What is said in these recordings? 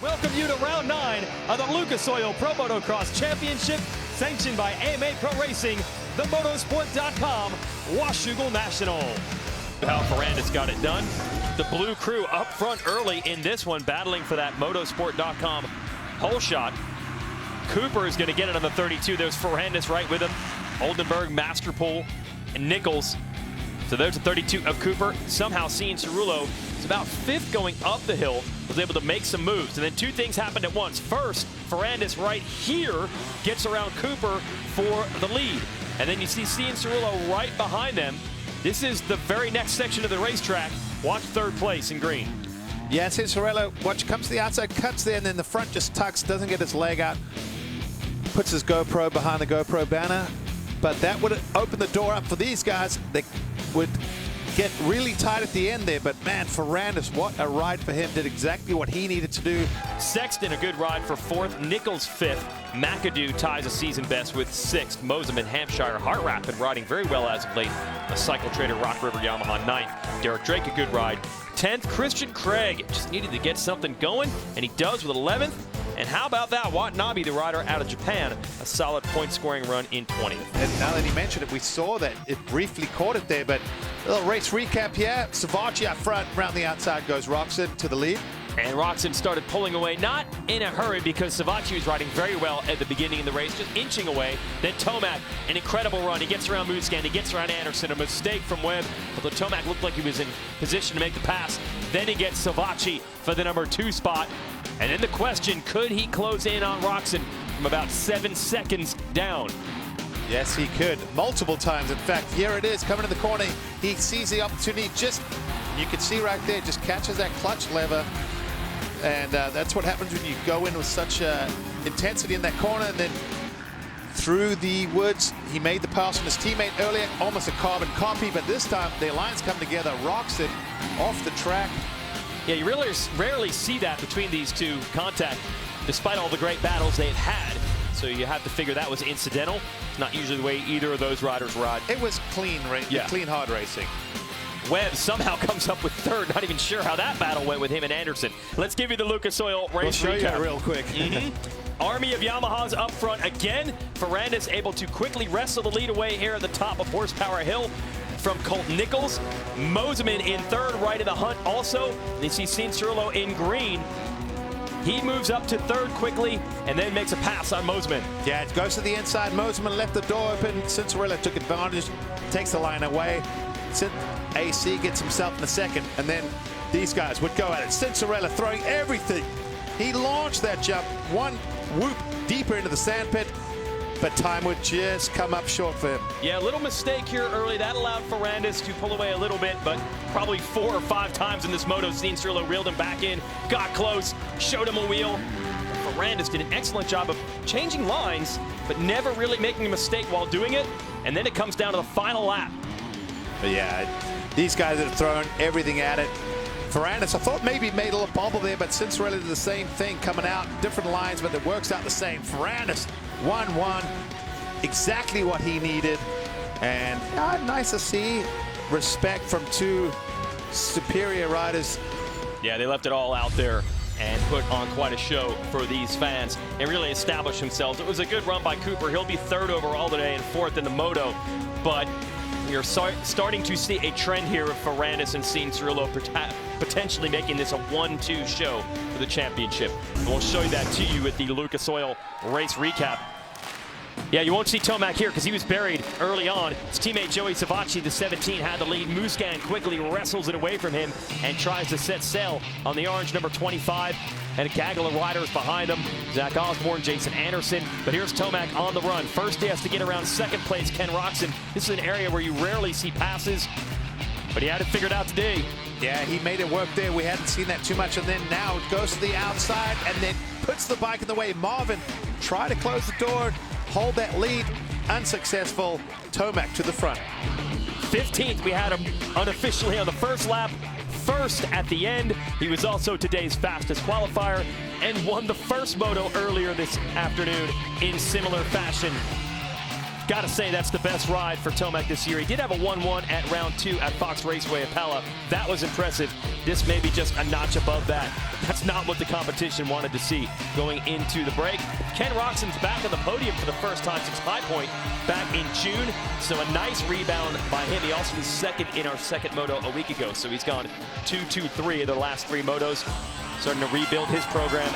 Welcome you to round 9 of the Lucas Oil Pro Motocross Championship, sanctioned by AMA Pro Racing, the Motorsport.com, Washougal National. How Ferrandis got it done. The blue crew up front early in this one, battling for that Motorsport.com hole shot. Cooper is going to get it on the 32. There's Ferrandis right with him. Oldenburg, Masterpool, and Nichols. So there's the 32 of Cooper. Somehow Cianciarulo is about 5th going up the hill, was able to make some moves. And then two things happened at once. First, Ferrandis right here gets around Cooper for the lead. And then you see Cianciarulo right behind them. This is the very next section of the racetrack. Watch third place in green. Yeah, Cianciarulo, comes to the outside, cuts there, and then the front just tucks, doesn't get his leg out, puts his GoPro behind the GoPro banner. But that would open the door up for these guys. They would get really tight at the end there, but man, Ferrandis, what a ride for him. Did exactly what he needed to do. Sexton, a good ride for 4th. Nichols 5th. McAdoo ties a season best with 6th. Moseman, Hampshire, Heart Rapid riding very well as of late. A Cycle Trader, Rock River, Yamaha 9th. Derek Drake, a good ride. 10th, Christian Craig. Just needed to get something going, and he does with 11th. And how about that? Watanabe, the rider out of Japan, a solid point-scoring run in 20th. And now that he mentioned it, we saw that it briefly caught it there, but a little race recap here. Savachi up front, round the outside goes Roxon to the lead. And Roxon started pulling away, not in a hurry because Savachi was riding very well at the beginning of the race, just inching away. Then Tomac, an incredible run. He gets around Muscan, he gets around Anderson. A mistake from Webb, although Tomac looked like he was in position to make the pass. Then he gets Savachi for the number 2 spot. And then the question, could he close in on Roxon from about 7 seconds down? Yes, he could. Multiple times. In fact, here it is, coming to the corner. He sees the opportunity. You can see right there, just catches that clutch lever. And that's what happens when you go in with such intensity in that corner. And then through the woods, he made the pass on his teammate earlier, almost a carbon copy. But this time, their lines come together. Roxon off the track. Yeah, you really rarely see that between these two contact, despite all the great battles they've had. So you have to figure that was incidental. It's not usually the way either of those riders ride. It was clean, clean hard racing. Webb somehow comes up with 3rd. Not even sure how that battle went with him and Anderson. Let's give you the Lucas Oil race recap. We'll show you real quick. Army of Yamahas up front again. Ferrandis able to quickly wrestle the lead away here at the top of Horsepower Hill from Colt Nichols. Moseman in 3rd, right of the hunt also. And you see Cianciarulo in green. He moves up to 3rd quickly and then makes a pass on Moseman. Yeah, it goes to the inside. Moseman left the door open. Cianciarulo took advantage, takes the line away. AC gets himself in the 2nd, and then these guys would go at it. Cianciarulo throwing everything. He launched that jump, one whoop deeper into the sandpit, but time would just come up short for him. Yeah, a little mistake here early. That allowed Ferrandis to pull away a little bit, but probably 4 or 5 times in this moto, Cianciarulo reeled him back in, got close, showed him a wheel. Ferrandis did an excellent job of changing lines, but never really making a mistake while doing it. And then it comes down to the final lap. But yeah, these guys have thrown everything at it. Ferrandis, I thought maybe made a little bobble there, but Cianciarulo did the same thing, coming out, different lines, but it works out the same. Ferrandis, 1-1, exactly what he needed. And nice to see respect from 2 superior riders. Yeah, they left it all out there and put on quite a show for these fans and really established themselves. It was a good run by Cooper. He'll be 3rd overall today and 4th in the moto, but we are starting to see a trend here of Ferrandis and Cianciarulo potentially making this a 1-2 show for the championship. And we'll show you that to you with the Lucas Oil race recap. Yeah, you won't see Tomac here because he was buried early on. His teammate Joey Savachi, the 17, had the lead. Muscan quickly wrestles it away from him and tries to set sail on the orange number 25. And a gaggle of riders behind him. Zach Osborne, Jason Anderson. But here's Tomac on the run. First, he has to get around 2nd place, Ken Roxon. This is an area where you rarely see passes, but he had it figured out today. Yeah, he made it work there. We hadn't seen that too much. And then now it goes to the outside and then puts the bike in the way. Marvin tried to close the door, hold that lead, unsuccessful. Tomac to the front. 15th, we had him unofficially on the first lap. 1st at the end. He was also today's fastest qualifier and won the first moto earlier this afternoon in similar fashion. Got to say, that's the best ride for Tomac this year. He did have a 1-1 at round 2 at Fox Raceway at Pella. That was impressive. This may be just a notch above that. That's not what the competition wanted to see going into the break. Ken Roxon's back on the podium for the first time since High Point back in June. So a nice rebound by him. He also was second in our second moto a week ago. So he's gone 2-2-3 of the last 3 motos. Starting to rebuild his program.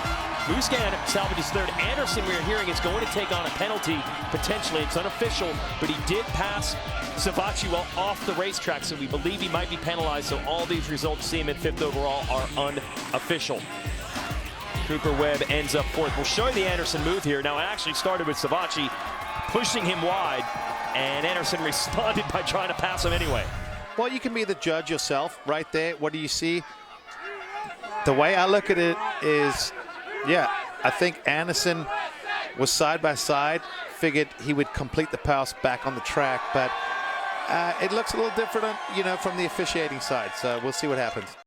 Muscan salvages third. Anderson, we are hearing, is going to take on a penalty, potentially. It's unofficial, but he did pass Savacci while off the racetrack, so we believe he might be penalized. So all these results see him at 5th overall are unofficial. Cooper Webb ends up 4th. We'll show you the Anderson move here. Now, it actually started with Savacci pushing him wide, and Anderson responded by trying to pass him anyway. Well, you can be the judge yourself right there. What do you see? The way I look at it is, yeah, I think Anderson was side by side, figured he would complete the pass back on the track, but it looks a little different, you know, from the officiating side. So we'll see what happens.